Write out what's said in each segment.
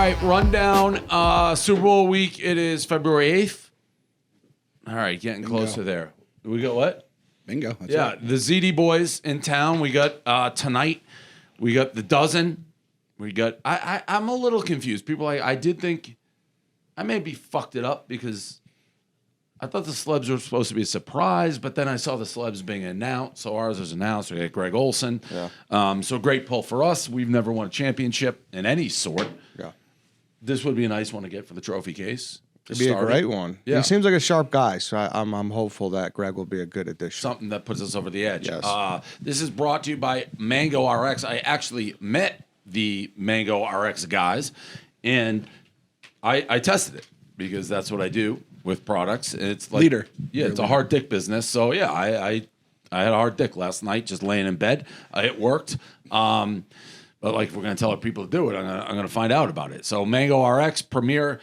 right, rundown. Super Bowl week. It is February 8th. All right, getting closer there. We got what? Bingo. That's Yeah, it. the ZD boys in town. We got tonight. We got the dozen. We got. I'm a little confused. People, I did think I maybe fucked it up because I thought the celebs were supposed to be a surprise, but then I saw the celebs being announced. So ours was announced. We got Greg Olson. Yeah. So great pull for us. We've never won a championship in any sort. Yeah. This would be a nice one to get for the trophy case. It'd be a great one. Yeah. He seems like a sharp guy, so I'm hopeful that Greg will be a good addition. Something that puts us over the edge. Yes. This is brought to you by Mango RX. I actually met the Mango RX guys, and I tested it because that's what I do with products. It's like Leader. Yeah, it's a hard dick business. So yeah, I had a hard dick last night, just laying in bed. It worked. But like, if we're gonna tell our people to do it, I'm gonna find out about it. So Mango RX, premier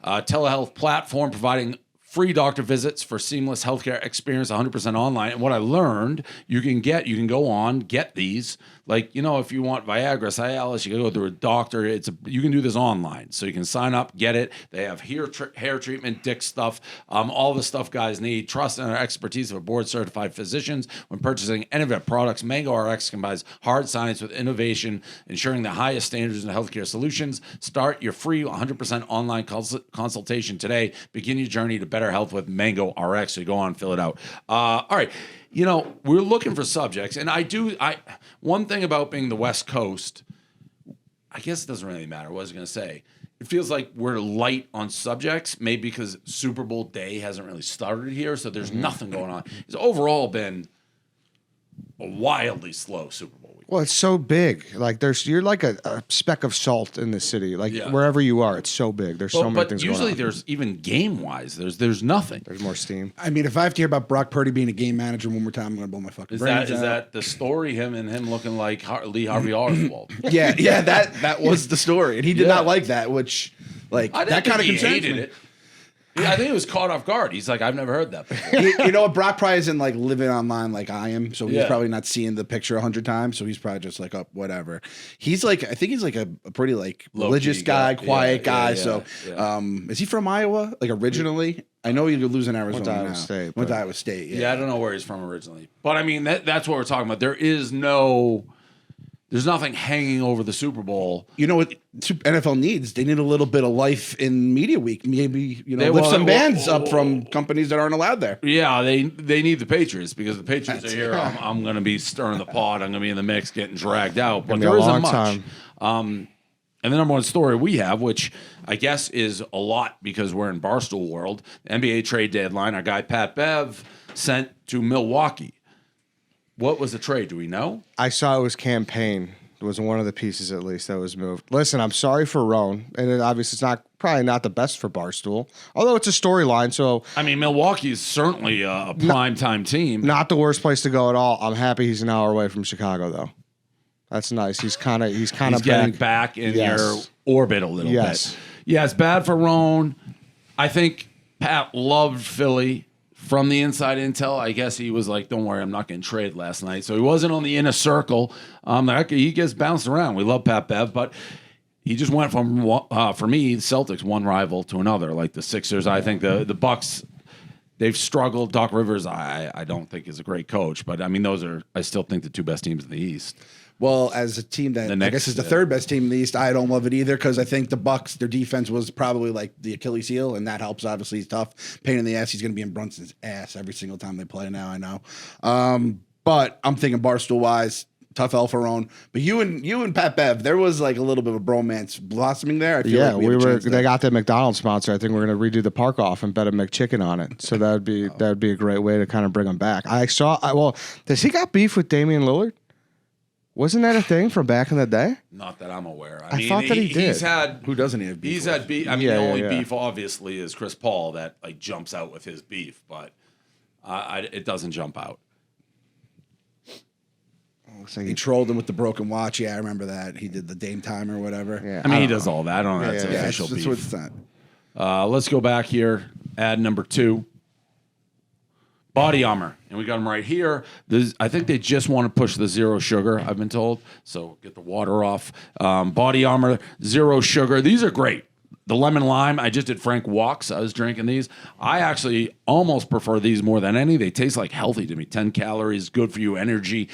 telehealth platform providing free doctor visits for seamless healthcare experience, 100% online. And what I learned, you can go on, get these. Like, if you want Viagra, Cialis, you can go through a doctor. You can do this online. So you can sign up, get it. They have hair treatment, dick stuff, all the stuff guys need. Trust and expertise of a board-certified physicians. When purchasing any of their products, Mango RX combines hard science with innovation, ensuring the highest standards in healthcare solutions. Start your free 100% online consultation today. Begin your journey to better health with Mango RX. So you go on, fill it out. All right. We're looking for subjects, and one thing about being the West Coast, I guess it doesn't really matter. What I was going to say, it feels like we're light on subjects, maybe because Super Bowl day hasn't really started here, so there's nothing going on. It's overall been a wildly slow Super Bowl week. Well, it's so big. Like you're like a speck of salt in the city. Like wherever you are, it's so big. There's so many things going on. But usually there's even game-wise, there's nothing. There's more steam. I mean, if I have to hear about Brock Purdy being a game manager one more time, I'm going to blow my fucking brains Is out. that the story? Him looking like Lee Harvey Oswald? Yeah, that was the story. And he did not like that, which, that kind of he concerns hated me. it. Yeah, I think he was caught off guard. He's like, I've never heard that before. You know what? Brock probably isn't living online like I am, so he's Yeah. probably not seeing the picture 100 times. So he's probably just like, oh, whatever. He's I think he's a pretty religious guy, quiet guy. So, is he from Iowa? Originally, I know he lives in Arizona. Went to Iowa now. State, Went to but- Iowa State. Yeah, I don't know where he's from originally. But I mean, that's what we're talking about. There's nothing hanging over the Super Bowl. You know what NFL needs? They need a little bit of life in media week. Maybe lift some bands up from companies that aren't allowed there. Yeah, they need the Patriots because the Patriots are here. I'm going to be stirring the pot. I'm going to be in the mix, getting dragged out. But there isn't much. And the number one story we have, which I guess is a lot because we're in Barstool world, the NBA trade deadline, our guy Pat Bev sent to Milwaukee. What was the trade? Do we know? I saw it was campaign. It was one of the pieces, at least, that was moved. Listen, I'm sorry for Roan, and obviously it's probably not the best for Barstool, although it's a storyline. So I mean, Milwaukee is certainly a primetime team. not the worst place to go at all. I'm happy he's an hour away from Chicago, though. That's nice. He's kind of getting back in your orbit a little bit. Yeah, it's bad for Roan. I think Pat loved Philly. From the inside intel, I guess he was like, don't worry, I'm not getting traded last night. So he wasn't on the inner circle. He gets bounced around. We love Pat Bev, but he just went from, for me, the Celtics, one rival to another. Like the Sixers, I think the Bucks, they've struggled. Doc Rivers, I don't think is a great coach. But, I mean, I still think the two best teams in the East. Well, as a team that I guess is the third best team in the East, I don't love it either because I think the Bucks, their defense was probably the Achilles heel, and that helps. Obviously, he's tough. Pain in the ass. He's going to be in Brunson's ass every single time they play now, I know. But I'm thinking Barstool-wise, tough L for Roan. But you and Pat Bev, there was a little bit of a bromance blossoming there. I feel like they got the McDonald's sponsor. I think we're going to redo the park off and bet a McChicken on it. So that'd be a great way to kind of bring them back. Does he got beef with Damian Lillard? Wasn't that a thing from back in the day? Not that I'm aware. I thought that he did. Who doesn't he have beef? He's had beef. I mean, the only beef obviously is Chris Paul that jumps out with his beef, but it doesn't jump out. He trolled him with the broken watch. Yeah, I remember that. He did the Dame time or whatever. Yeah, I mean, he does all that. I don't know. That's Yeah, official that's beef. what it's not. Let's go back here. Ad number 2. BodyArmor, and we got them right here. I think they just want to push the zero sugar, I've been told. So get the water off. BodyArmor, zero sugar. These are great. The lemon lime, I just did Frank Walks. I was drinking these. I actually almost prefer these more than any. They taste like healthy to me. 10 calories, good for you, energy.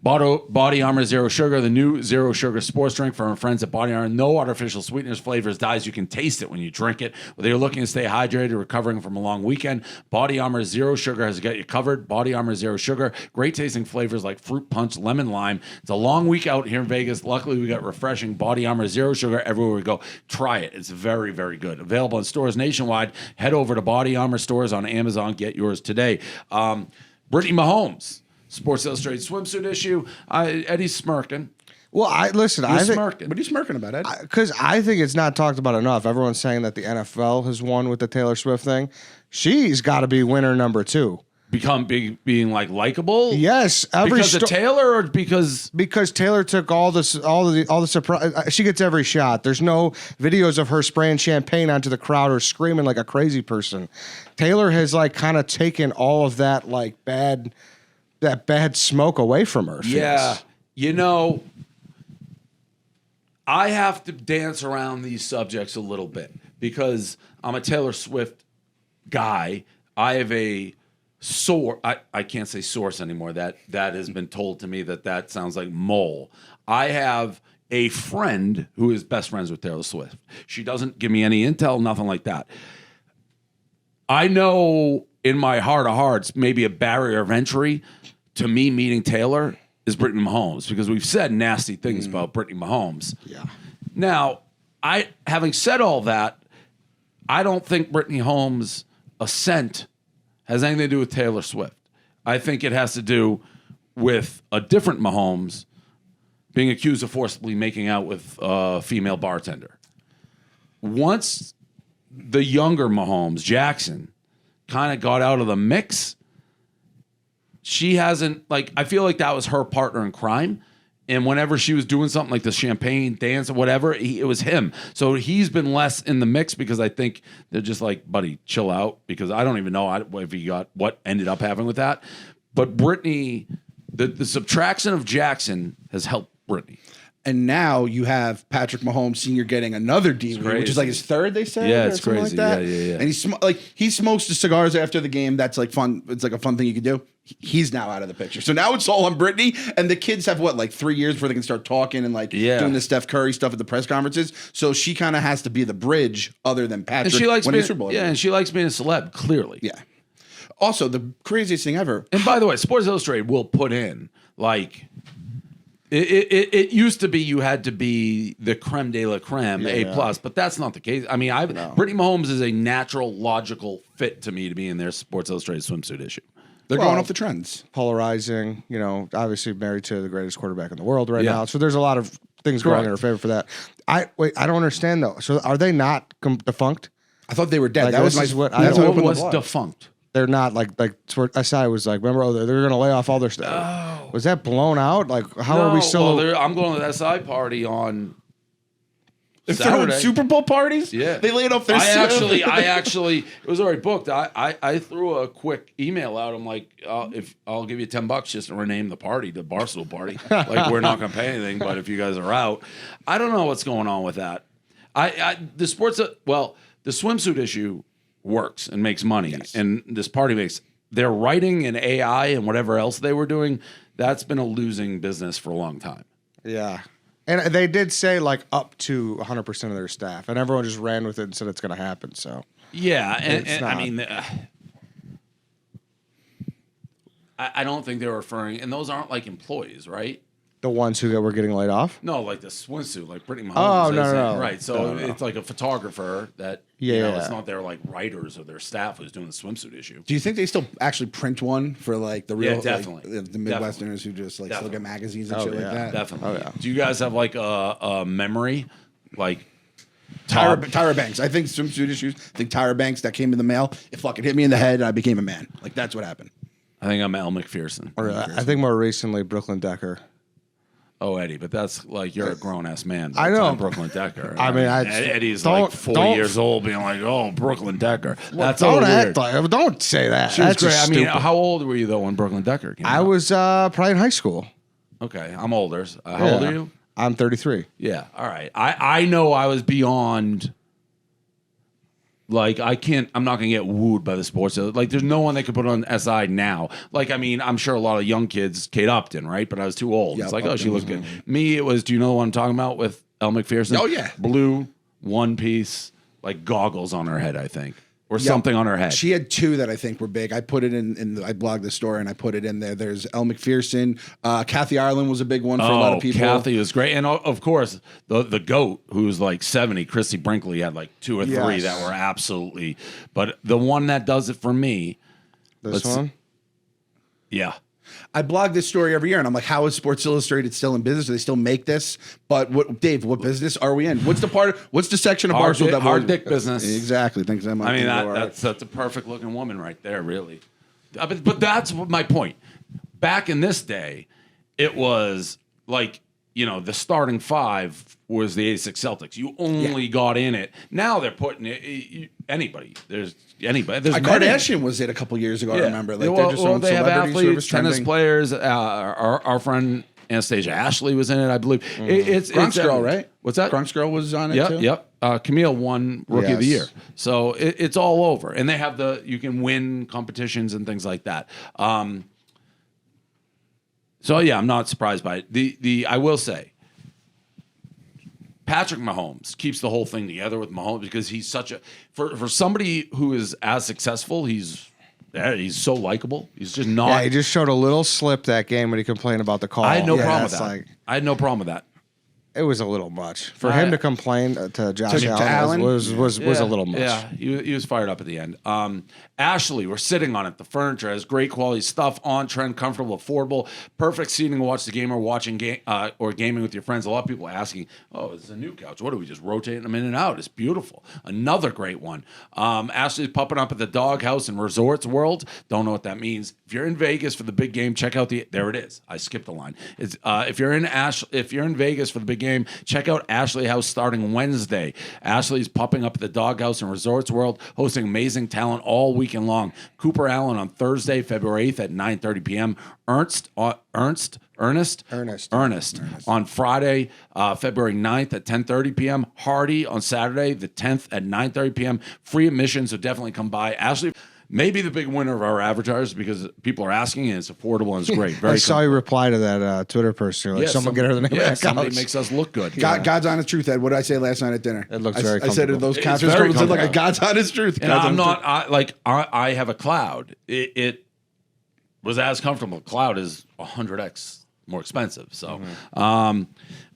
BodyArmor Zero Sugar, the new zero sugar sports drink from our friends at BodyArmor. No artificial sweeteners, flavors, dyes. You can taste it when you drink it. Whether you're looking to stay hydrated or recovering from a long weekend, BodyArmor Zero Sugar has got you covered. BodyArmor Zero Sugar, great tasting flavors like fruit punch, lemon lime. It's a long week out here in Vegas. Luckily, we got refreshing BodyArmor Zero Sugar everywhere we go. Try it. It's very, very good. Available in stores nationwide. Head over to BodyArmor stores on Amazon. Get yours today. Brittany Mahomes. Sports Illustrated swimsuit issue. Eddie's smirking. Well, listen. What are you smirking about, Ed? Because I think it's not talked about enough. Everyone's saying that the NFL has won with the Taylor Swift thing. She's got to be winner number 2. Being like likable. Yes, because of Taylor, or because Taylor took all the surprise. She gets every shot. There's no videos of her spraying champagne onto the crowd or screaming like a crazy person. Taylor has like kind of taken all of that like bad smoke away from her. Yeah. You know, I have to dance around these subjects a little bit because I'm a Taylor Swift guy. I have a source. I can't say source anymore. That has been told to me that sounds like mole. I have a friend who is best friends with Taylor Swift. She doesn't give me any intel, nothing like that. I know in my heart of hearts, maybe a barrier of entry to me meeting Taylor is Brittany Mahomes, because we've said nasty things about Brittany Mahomes. Yeah. Now, having said all that, I don't think Brittany Mahomes' ascent has anything to do with Taylor Swift. I think it has to do with a different Mahomes being accused of forcibly making out with a female bartender. Once the younger Mahomes, Jackson, kind of got out of the mix, she hasn't, I feel like that was her partner in crime. And whenever she was doing something like the champagne dance or whatever, it was him. So he's been less in the mix because I think they're just like, buddy, chill out. Because I don't even know if he got what ended up happening with that. But Brittany, the subtraction of Jackson has helped Brittany. And now you have Patrick Mahomes Sr. getting another D, which is like his third, they say. Yeah, it's crazy. Like that. Yeah. And he smokes the cigars after the game. That's like fun. It's like a fun thing you could do. He's now out of the picture. So now it's all on Brittany. And the kids have 3 years before they can start talking and doing the Steph Curry stuff at the press conferences. So she kind of has to be the bridge other than Patrick. And she likes Super Bowl. and she likes being a celeb, clearly. Yeah. Also, the craziest thing ever. And by the way, Sports Illustrated will put in It used to be you had to be the creme de la creme, A+, but that's not the case. I mean, Brittany Mahomes is a natural, logical fit to me to be in their Sports Illustrated swimsuit issue. They're going off the trends. Polarizing, obviously married to the greatest quarterback in the world right now. So there's a lot of things going in her favor for that. I don't understand, though. So are they not defunct? I thought they were dead. That was That's what was defunct. They're not like SI was like, remember, they're going to lay off all their stuff. Oh. Was that blown out? How are we still? Well, I'm going to the SI party on They're throwing Super Bowl parties? Yeah. They laid off their I actually, it was already booked. I threw a quick email out. I'm like, if I'll give you $10 just to rename the party, the Barstool party. We're not going to pay anything, but if you guys are out, I don't know what's going on with that. The swimsuit issue works and makes money, and this party makes their writing and AI and whatever else they were doing. That's been a losing business for a long time. Yeah. And they did say up to 100% of their staff, and everyone just ran with it and said it's going to happen. So yeah, and I mean, I don't think they were referring, and those aren't employees, right? The ones who were getting laid off? No, the swimsuit, Brittany Mahomes. Oh, no. Right, so it's like a photographer that, it's not their writers or their staff who's doing the swimsuit issue. Do you think they still actually print one for the real, definitely. The Midwesterners who just still get magazines and shit like that? Definitely. Oh, yeah. Do you guys have a memory, Tyra Banks. I think swimsuit issues. I think Tyra Banks, that came in the mail. It fucking hit me in the head and I became a man. That's what happened. I think I'm Al McPherson. Or I think more recently, Brooklyn Decker. Oh, Eddie, but that's like you're a grown ass man. I know. Brooklyn Decker. I mean, Eddie's like 4 years old, being like, "Oh, Brooklyn Decker." That's don't weird. act like. Don't say that. She was That's great. just I mean, stupid. how old were you though when Brooklyn Decker came out? I was probably in high school. Okay, I'm older. How old are you? I'm 33. Yeah. All right. I know I was beyond. Like, I'm not going to get wooed by the sports. Like, there's no one that could put on SI now. Like, I mean, I'm sure a lot of young kids, Kate Upton, right? But I was too old. Yeah, it's like, Upton oh, she looked good. Me, it was, do you know what I'm talking about with Elle McPherson? Oh, yeah. Blue, one piece, like goggles on her head, I think. Or something on her head. She had two that I think were big. I put it I blogged the story and I put it in there. There's Elle McPherson. Kathy Ireland was a big one for a lot of people. Kathy was great. And of course, the GOAT, who's like 70, Christy Brinkley, had like 2 or 3 that were absolutely. But the one that does it for me. This one? Yeah. I blog this story every year, and I'm like, how is Sports Illustrated still in business? Do they still make this? But Dave, what business are we in? What's the section of Barstool that hard dick business? Exactly. Thanks. I mean, that's a perfect looking woman right there, really. But that's my point. Back in this day, it was like, the starting 5 was the 86 Celtics. You only got in it. Now they're putting anybody. There's anybody. Kardashian was it a couple years ago. I remember. Like, they have athletes, tennis players. Our friend Anastasia Ashley was in it, I believe. It's Girl, right? What's that? Grunk's Girl was on it too. Yep. Camille won Rookie of the Year, so it's all over. And they have you can win competitions and things like that. So yeah, I'm not surprised by it. I will say, Patrick Mahomes keeps the whole thing together with Mahomes because he's such for somebody who is as successful, he's so likable. He's just not. Yeah, he just showed a little slip that game when he complained about the call. I had no problem with that. I had no problem with that. It was a little much for him to complain to Josh Allen. Was a little much. Yeah, he was fired up at the end. Ashley, we're sitting on it. The furniture has great quality stuff, on trend, comfortable, affordable, perfect seating to watch the game or watching or gaming with your friends. A lot of people asking, "Oh, it's a new couch. What do we just rotate them in and out?" It's beautiful. Another great one. Ashley's popping up at the Doghouse and Resorts World. Don't know what that means. If you're in Vegas for the big game, check out there it is. I skipped a line. It's if you're in Vegas for the big game, check out Ashley House starting Wednesday. Ashley's popping up at the Doghouse and Resorts World, hosting amazing talent all weekend long. Cooper Allen on Thursday, February 8th at 9:30 p.m. Ernest on Friday, February 9th at 10:30 p.m. Hardy on Saturday, the 10th at 9:30 p.m. Free admission, so definitely come by. Ashley may be the big winner of our advertisers because people are asking and it's affordable and it's great. I saw you reply to that Twitter person. Like, someone get her the name of that somebody couch. makes us look good. God's honest truth, Ed. What did I say last night at dinner? It looks very I said to those couches, like a God's honest truth. And I have a Cloud. It was as comfortable. Cloud is 100x more expensive. So, Bobbi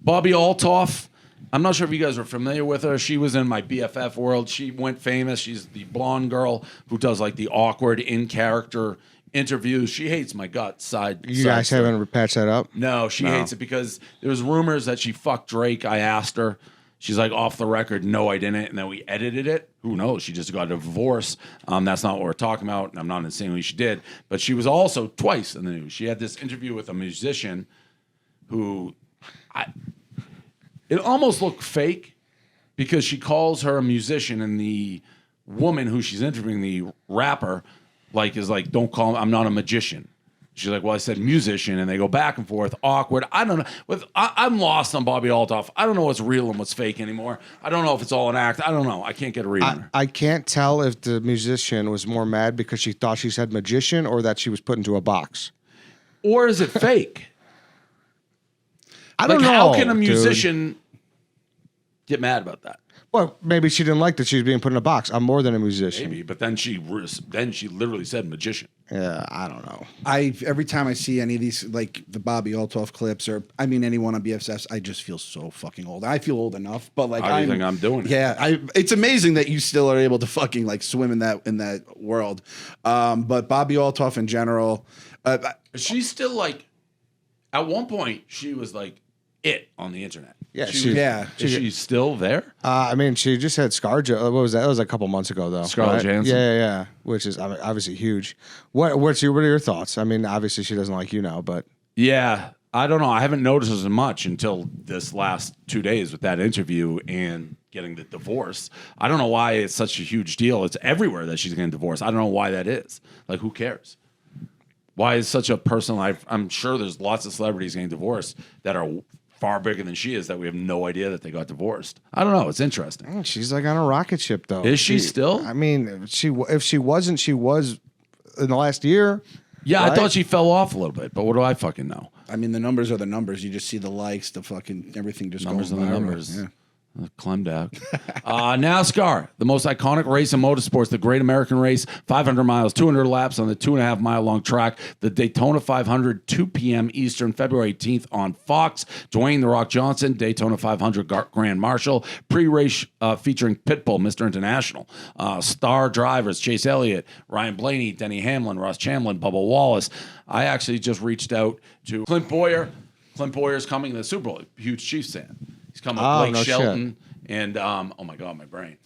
Althoff. I'm not sure if you guys are familiar with her. She was in my BFF world. She went famous. She's the blonde girl who does like the awkward in-character interviews. She hates my gut side. You guys haven't patched that up? No, she hates it because there was rumors that she fucked Drake. I asked her. She's like, off the record, no, I didn't. And then we edited it. Who knows? She just got a divorce. That's not what we're talking about. And I'm not insinuating she did. But she was also twice in the news. She had this interview with a musician who it almost looked fake because she calls her a musician and the woman who she's interviewing, the rapper, is like, don't call me, I'm not a magician. She's like, well, I said musician, and they go back and forth, awkward. I don't know. I'm lost on Bobbi Althoff. I don't know what's real and what's fake anymore. I don't know if it's all an act. I don't know. I can't get a read on her. I can't tell if the musician was more mad because she thought she said magician or that she was put into a box. Or is it fake? I don't know. How can a musician get mad about that? Well, maybe she didn't like that she was being put in a box. I'm more than a musician. Maybe, but then she literally said magician. Yeah, I don't know. Every time I see any of these, like the Bobbi Althoff clips, or anyone on BFFs, I just feel so fucking old. I feel old enough, but like, how do you think I'm doing it? Yeah, it's amazing that you still are able to fucking like swim in that world. But Bobbi Althoff in general, she's still like, at one point she was like it on the internet. Yeah, is she still there? She just had ScarJo. What was that? That was a couple months ago, though. Scarlett Johansson. Yeah. Which is obviously huge. What are your thoughts? Obviously she doesn't like you now, but yeah, I don't know. I haven't noticed as much until this last 2 days with that interview and getting the divorce. I don't know why it's such a huge deal. It's everywhere that she's getting divorced. I don't know why that is. Like, who cares? Why is such a personal life? I'm sure there's lots of celebrities getting divorced that are far bigger than she is that we have no idea that they got divorced. I don't know. It's interesting. She's like on a rocket ship, though. Is she still? I mean, if she wasn't, she was in the last year. Yeah, right? I thought she fell off a little bit, but what do I fucking know? I mean, the numbers are the numbers. You just see the likes, the fucking everything just Numbers going are the viral. numbers. Yeah. Climbed out. NASCAR, the most iconic race in motorsports, the Great American Race, 500 miles, 200 laps on the 2.5 mile long track. The Daytona 500, 2 p.m. Eastern, February 18th on Fox. Dwayne "The Rock" Johnson, Daytona 500 Grand Marshal, pre-race featuring Pitbull, Mr. International. Star drivers, Chase Elliott, Ryan Blaney, Denny Hamlin, Ross Chamberlain, Bubba Wallace. I actually just reached out to Clint Boyer. Clint Boyer's coming to the Super Bowl, huge Chiefs fan. He's coming with Blake Shelton and oh my God, my brain.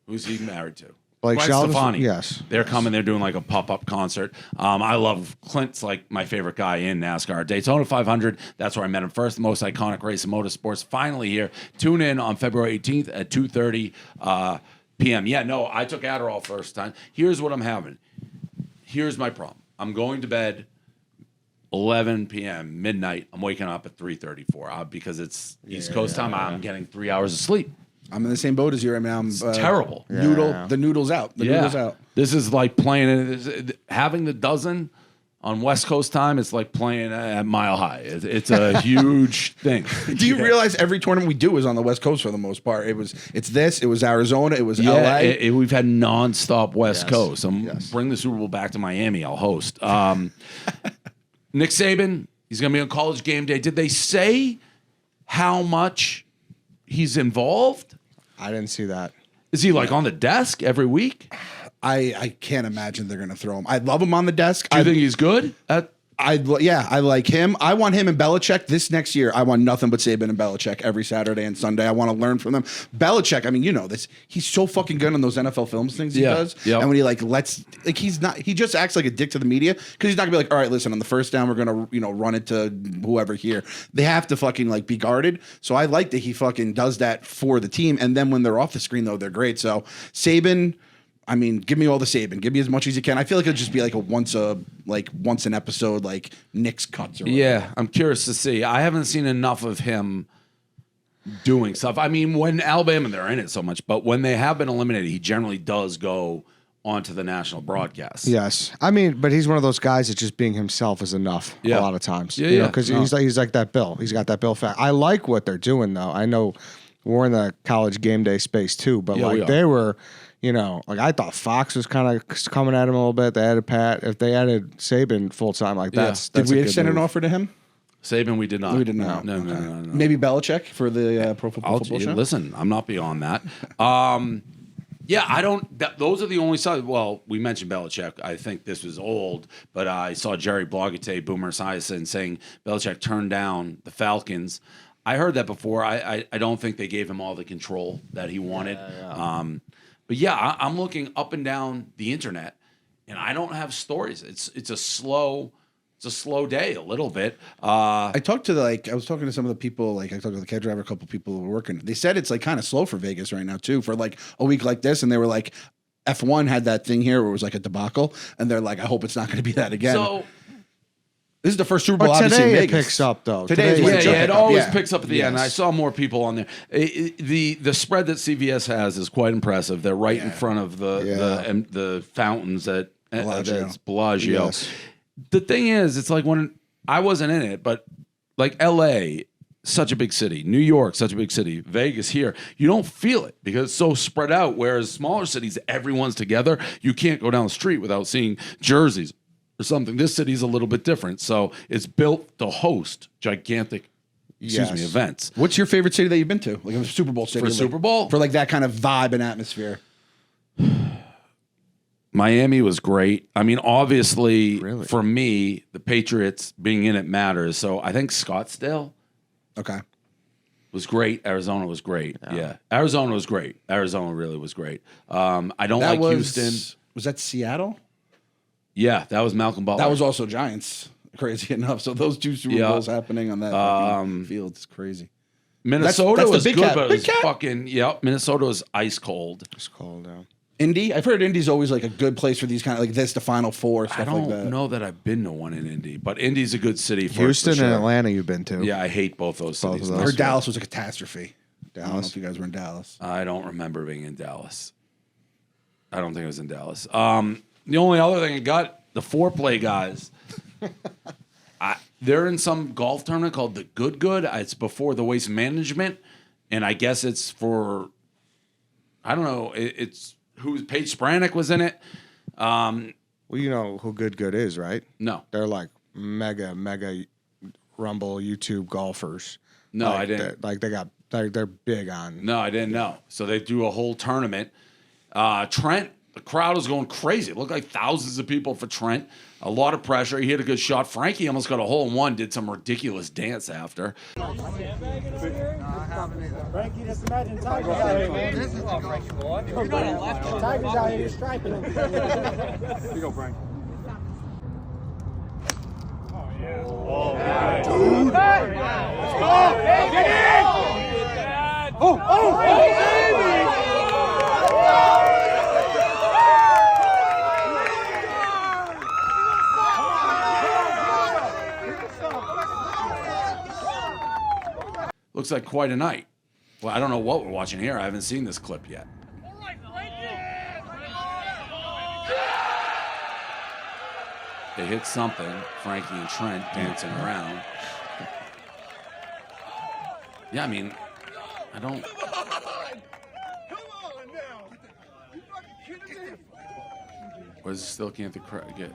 Who's he married to? Blake Shelton. Stefani. Yes. They're coming. They're doing like a pop-up concert. I love Clint's like my favorite guy in NASCAR. Daytona 500. That's where I met him first. The most iconic race in motorsports. Finally here. Tune in on February 18th at 2:30 p.m. Yeah, no, I took Adderall first time. Here's what I'm having. Here's my problem. I'm going to bed 11 p.m., midnight. I'm waking up at 3:34 because it's East Coast time. I'm getting 3 hours of sleep. I'm in the same boat as you right now. It's terrible. The noodle's out. The noodle's out. This is like playing, having the dozen on West Coast time. It's like playing at Mile High. It's a huge thing. Do you realize every tournament we do is on the West Coast for the most part? It was Arizona, it was LA. We've had nonstop West Coast. Bring the Super Bowl back to Miami. I'll host. Nick Saban, he's going to be on College Game Day. Did they say how much he's involved? I didn't see that. Is he like on the desk every week? I can't imagine they're going to throw him. I love him on the desk. Do you think he's good? I like him. I want him and Belichick this next year. I want nothing but Saban and Belichick every Saturday and Sunday. I want to learn from them. Belichick, I mean, you know this. He's so fucking good on those NFL films things he does. Yep. And when he he just acts like a dick to the media because he's not gonna be like, all right, listen, on the first down we're gonna run it to whoever here. They have to fucking like be guarded. So I like that he fucking does that for the team. And then when they're off the screen though, they're great. So Saban. I mean, give me all the Saban. Give me as much as you can. I feel like it'll just be like once an episode, like Nick's cuts or whatever. Yeah, I'm curious to see. I haven't seen enough of him doing stuff. I mean, when Alabama, they're in it so much, but when they have been eliminated, he generally does go onto the national broadcast. Yes. I mean, but he's one of those guys that just being himself is enough a lot of times. Yeah, because he's like that Bill. He's got that Bill fact. I like what they're doing, though. I know we're in the College Game Day space, too, but they were... I thought Fox was kind of coming at him a little bit. They added Pat. If they added Saban full time, that's did we extend an offer to him? Saban, we did not. We did not. No. Maybe Belichick for the Pro Football Show. Listen, I'm not beyond that. I don't. Those are the only sides. Well, we mentioned Belichick. I think this was old, but I saw Jerry Blogate, Boomer Esiason saying Belichick turned down the Falcons. I heard that before. I don't think they gave him all the control that he wanted. But yeah, I'm looking up and down the internet, and I don't have stories. It's a slow day a little bit. I was talking to some of the people. Like I talked to the cab driver, a couple of people who were working. They said it's like kind of slow for Vegas right now too, for like a week like this, and they were like, F1 had that thing here where it was like a debacle, and they're like, I hope it's not going to be that again. So. This is the first Super Bowl, but obviously, today in it Vegas. picks up, though. It always picks up at the end. I saw more people on there. The spread that CVS has is quite impressive. They're right in front of the fountains at Bellagio. Yes. The thing is, it's like when I wasn't in it, but like L.A., such a big city. New York, such a big city. Vegas here, you don't feel it because it's so spread out, whereas smaller cities, everyone's together. You can't go down the street without seeing jerseys or something. This city's a little bit different, so it's built to host gigantic, events. What's your favorite city that you've been to? Like a Super Bowl city? For Super Bowl? For like that kind of vibe and atmosphere. Miami was great. I mean, obviously, for me, the Patriots being in it matters. So I think Scottsdale was great. Arizona was great. Yeah. Arizona was great. Arizona really was great. I don't like Houston. Was that Seattle? Yeah, that was Malcolm Butler. That was also Giants. crazy enough. So those 2 Super Bowls happening on that fucking field is crazy. Minnesota was good, cat. but it was fucking, Minnesota was ice cold. It's cold now. Indy? I've heard Indy's always like a good place for these kind of like this, the Final Four, stuff I don't like that. know that I've been to one in Indy, but Indy's a good city for Houston sure. and Atlanta you've been to. Yeah, I hate both those cities. of I those. heard Dallas was a catastrophe. I don't know Dallas. if you guys were in Dallas. I don't remember being in Dallas. I don't think it was in Dallas. The only other thing I got, the Foreplay guys. They're in some golf tournament called the Good. It's before the Waste Management, and I guess it's for, I don't know. It's who Paige Spranek was in it. Well, you know who Good is, right? No, They're like mega Rumble YouTube golfers. no, Like, I didn't. They're big on. No, I didn't know. So they do a whole tournament. Trent, the crowd was going crazy. It looked like thousands of people for Trent. A lot of pressure. He hit a good shot. Frankie almost got a hole in one. Did some ridiculous dance after. Frankie, just imagine Tiger's out here. This is Frankie, boy. You're not a left. Tiger's out here striping him. Here you go, Frank. Oh, yeah. Oh, yeah. Dude. Let's go. Get in. Oh, baby. Looks like quite a night. Well, I don't know what we're watching here. I haven't seen this clip yet. They hit something. Frankie and Trent dancing around. Yeah, I mean, I don't. Or is it still can't the crowd get?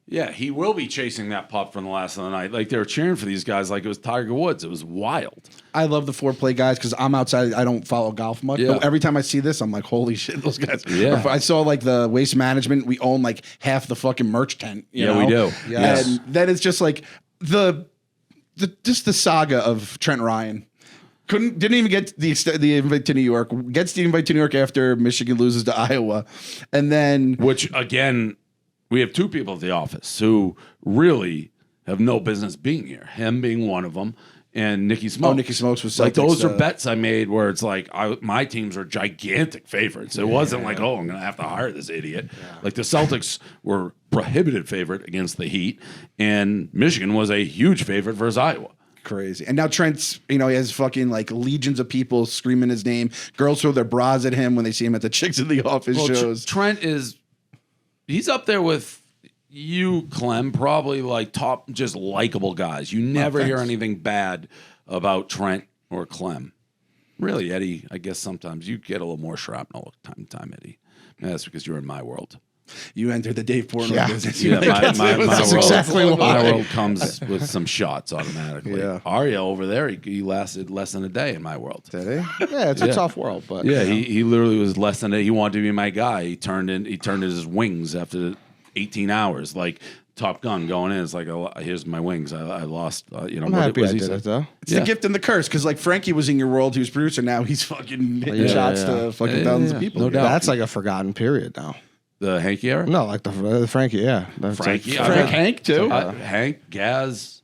Yeah, he will be chasing that pup from the last of the night. Like they were cheering for these guys like it was Tiger Woods. It was wild. I love the Foreplay guys because I'm outside. I don't follow golf much. Yeah. But every time I see this, I'm like, holy shit, those guys. Yeah. I saw like the Waste Management. We own like half the fucking merch tent. You Yeah, know? we do. Yes. And then it's just like the saga of Trent Ryan. Didn't even get the invite to New York. Gets the invite to New York after Michigan loses to Iowa, and then Which again, we have 2 people at the office who really have no business being here. Him being one of them, and Nikki Smokes. Nikki Smokes was like Celtics, those are bets I made where it's like my teams are gigantic favorites. It wasn't like, oh, I'm going to have to hire this idiot. Like the Celtics were prohibitive favorite against the Heat, and Michigan was a huge favorite versus Iowa. crazy. And now Trent's, he has fucking like legions of people screaming his name. Girls throw their bras at him when they see him at the Chicks in the Office shows. Trent he's up there with you, Clem, probably like top just likable guys. You never hear anything bad about Trent or Clem. Really, Eddie, I guess sometimes you get a little more shrapnel time to time, Eddie. That's because you're in my world. You entered the Dave Portnoy business. Yeah, my That's world, exactly why. my world comes with some shots automatically. Yeah. Arya over there, he lasted less than a day in my world. Did he? Yeah, it's a tough world, but Yeah, he literally was less than a day. He wanted to be my guy. He turned in his wings after 18 hours, like Top Gun going in. It's like, here's my wings. I lost. I'm happy I did it though. It's the gift and the curse, because like Frankie was in your world, he was producer. Now he's fucking hitting shots to fucking thousands of people. No doubt. That's like a forgotten period now. The Hanky era? No, like the Frankie, yeah. That's Frankie. like, Frank Hank too. Hank, Gaz,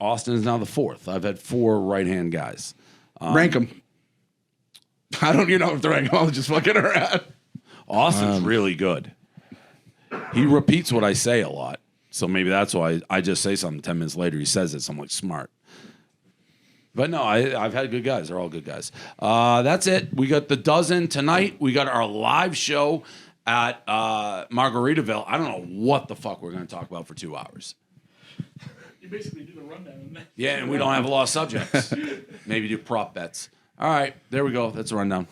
Austin is now the 4th. I've had 4 right-hand guys. Rank them. I don't even know if to rank them. I'm just fucking around. Austin's really good. He repeats what I say a lot. So maybe that's why I just say something 10 minutes later. He says it, so I'm like, smart. But no, I've had good guys. They're all good guys. That's it. We got the dozen tonight. We got our live show at Margaritaville. I don't know what the fuck we're going to talk about for 2 hours. You basically do the rundown. Yeah, and we don't have a lot of subjects. Maybe do prop bets. All right, there we go. That's a rundown.